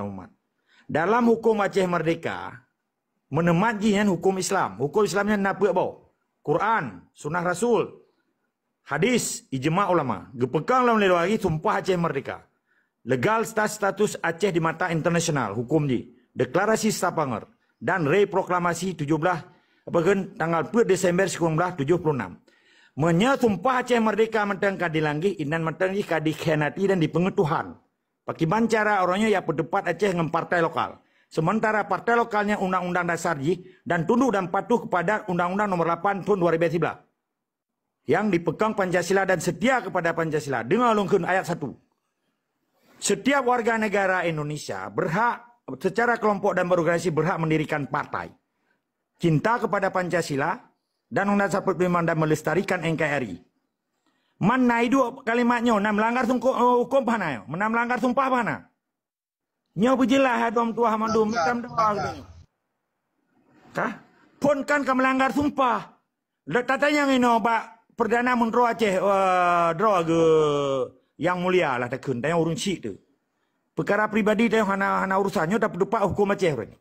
umat. Dalam hukum Aceh Merdeka, menemajikan hukum Islam. Hukum Islamnya apa bau? Quran, Sunnah Rasul, hadis, ijma' ulama. Gepekang dalam lagi sumpah Aceh Merdeka. Legal status Aceh di mata internasional, hukum ni. Deklarasi Stapanger dan reproklamasi 17 tanggal 4 Desember 1976. Menyasumpah Aceh Merdeka mentang kadilanggi inan mentang kadikhianati dan dipengetuhan. Pakiban cara orangnya ya berdebat Aceh dengan partai lokal. Sementara partai lokalnya Undang-Undang Dasar dan tunduk dan patuh kepada Undang-Undang Nomor 8 Tahun 2011 yang dipegang Pancasila dan setia kepada Pancasila dengan lungkun ayat 1. Setiap warga negara Indonesia berhak secara kelompok dan berorganisasi berhak mendirikan partai. Cinta kepada Pancasila dan Undang-Undang 45 dan melestarikan NKRI. Mana itu kalimatnya? Nak melanggar hukum mana? Mana melanggar sumpah mana? Nyo berjelas hadom tuah mandum macam doa gitu. Kah? Pun kan kau melanggar sumpah. Katanya ngino Pak Perdana Menteri Aceh draw ke yang mulia lah takun tanya urun cik tu. Perkara pribadi tanya hana urusannya tak berdepak hukum Aceh ni.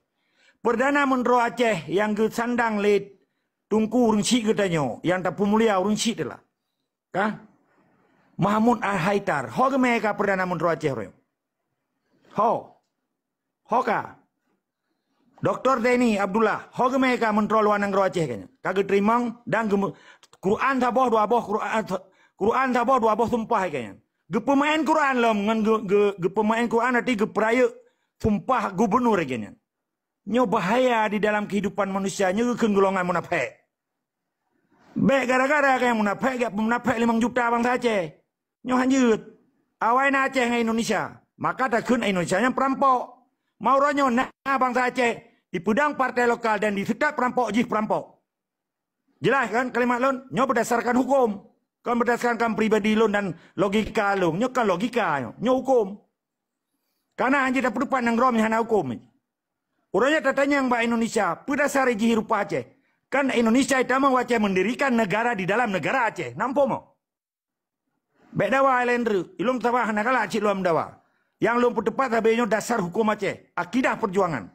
Perdana Menteri Aceh yang ke sandang le tungku urun cik katanya yang tak mulia urun cik tu lah. Kah? Mahmud Al-Haidar. Ho ke mereka Perdana Menteri Aceh ni? Ho ka? Dr. Deni Abdullah. Ho ke mereka Menteri Luar Negeri Aceh kayaknya. Kagak terima dan Quran taboh dua boh Quran taboh dua boh sumpah kayaknya. Gepemain Quran lom ngan gepemain Quran nanti geperaya sumpah gubernur kayaknya. Nyo bahaya di dalam kehidupan manusia nyo ke golongan munafik. Baik gara-gara kayak munafik, gak munafik 5 juta bangsa Aceh. Nyo hanjut. Awai na Aceh ngai Indonesia. Maka takun Indonesia yang perampok. Mau ronyo na bangsa Aceh di pedang partai lokal dan di sedap perampok jih perampok. Jelas kan kalimat lon? Nyo berdasarkan hukum. Kan berdasarkan pribadi lon dan logika lon. Nyo kan logika. Nyo hukum. Karena anjir tak perlu pandang rom yang hana hukum. Orangnya tatanya yang Mbak Indonesia. Berdasar jih rupa Aceh. Kan Indonesia itu mau Aceh mendirikan negara di dalam negara Aceh. Nampak mau? Baik dawa Islander. Ilum tabah nakala Aceh luam dawa. Yang lum berdebat habisnya dasar hukum Aceh. Akidah perjuangan.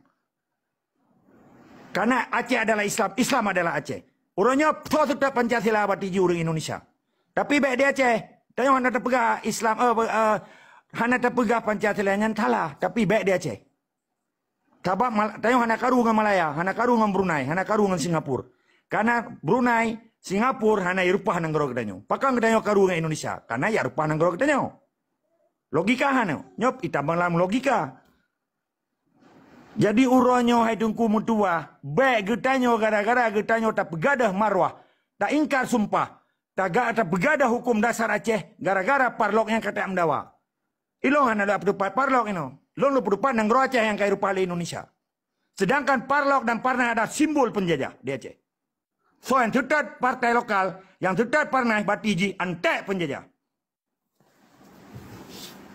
Karena Aceh adalah Islam. Islam adalah Aceh. Orangnya tetap Pancasila batiji orang Indonesia. Tapi baik di Aceh. Tanya hana terpegah Islam. Hana terpegah Pancasila yang salah. Tapi baik di Aceh. Tabak tanya hana karu dengan Malaya, hana karu dengan Brunei, hana karu dengan Singapura. Karena Brunei, Singapura hana irupah nanggro kedanyo. Pakang kedanyo karu dengan Indonesia, karena ya irupah nanggro kedanyo. Logika hana, nyop itambang dalam logika. Jadi uronyo hai tungku mutua, baik getanyo gara-gara getanyo tak begadah marwah, tak ingkar sumpah, tak begadah hukum dasar Aceh gara-gara parlok yang kata amdawa. Ilong hana ada pendapat parlok ino. Long lu perupahan nanggro Aceh yang kaya rupa Indonesia. Sedangkan Parlok dan Parnai ada simbol penjajah di Aceh. So yang tetap partai lokal, yang tetap Parnai batiji antek penjajah.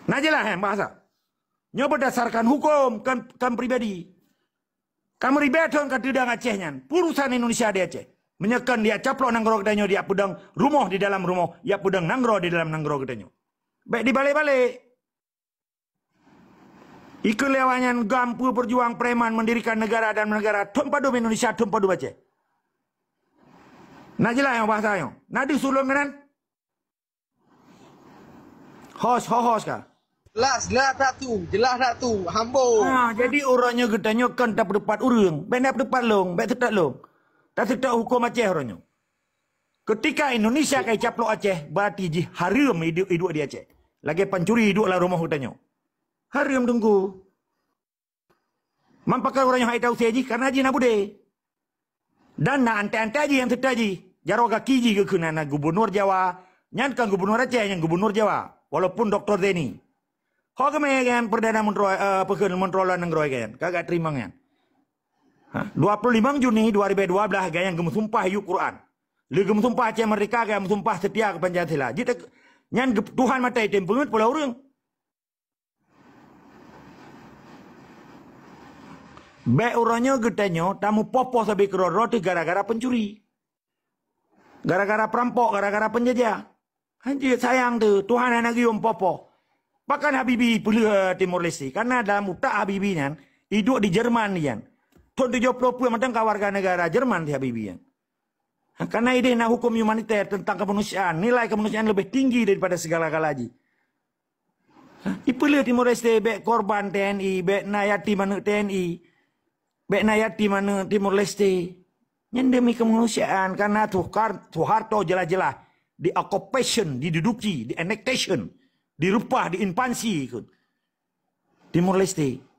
Nah jelas yang bahasa. Nyo berdasarkan hukum kan pribadi. Kamu ribeton kan tidak Acehnya. Purusan Indonesia di Aceh. Menyekan dia caplok nanggro kedanyo, dia pedang rumah di dalam rumah, dia pedang nanggro di dalam nanggro kedanyo. Baik dibalik-balik. Ikut lewanyan gampu berjuang preman mendirikan negara dan negara tumpadu Indonesia tumpadu Aceh. Nah jelas yang bahasanya. Nah disulung kan? Hos kah? Jelas tak tu, hambo. Jadi orangnya getanya kan tak berdepat urung, benar berdepat long, baik tetap long. Tak tetap hukum Aceh orangnya. Ketika Indonesia kayak caplok Aceh, berarti haram hidup di Aceh. Lagi pencuri hiduplah rumah hutannya. Haram tunggu. Mampakal orang yang hai tahu seji karena haji nabude. Dan na ante-ante haji yang tertaji. Jaroga kiji ke kunana gubernur Jawa. Nyankan gubernur Aceh yang gubernur Jawa. Walaupun Dr. Deni. Kau kemenangan Perdana Menteri Luar Negeri kan. Kagak terima kan. 25 Juni 2012 gaya yang gemusumpah yuk Quran. Lu gemusumpah Aceh Merdeka gaya gemusumpah setia ke Pancasila. Jadi nyan Tuhan mata item pengut pula orang. Baik orangnya getanya tamu popo sabi kero roti gara-gara pencuri. Gara-gara perampok, gara-gara penjajah. Anjir sayang tu, Tuhan anak gium popo. Bahkan Habibie pilih Timor Leste. Karena dalam utak Habibie kan, hidup di Jerman kan. Tahun 70 macam warga negara Jerman di Habibie kan. Karena ide nak hukum humaniter tentang kemanusiaan, nilai kemanusiaan lebih tinggi daripada segala-galanya. Ipilih Timor Leste, bek korban TNI, bek nayati mana TNI, bek nayati mana Timor Leste. Yang demi kemanusiaan, karena Soeharto jelas-jelas di occupation, diduduki, di annexation, dirupah, di invasi ikut Timor Leste.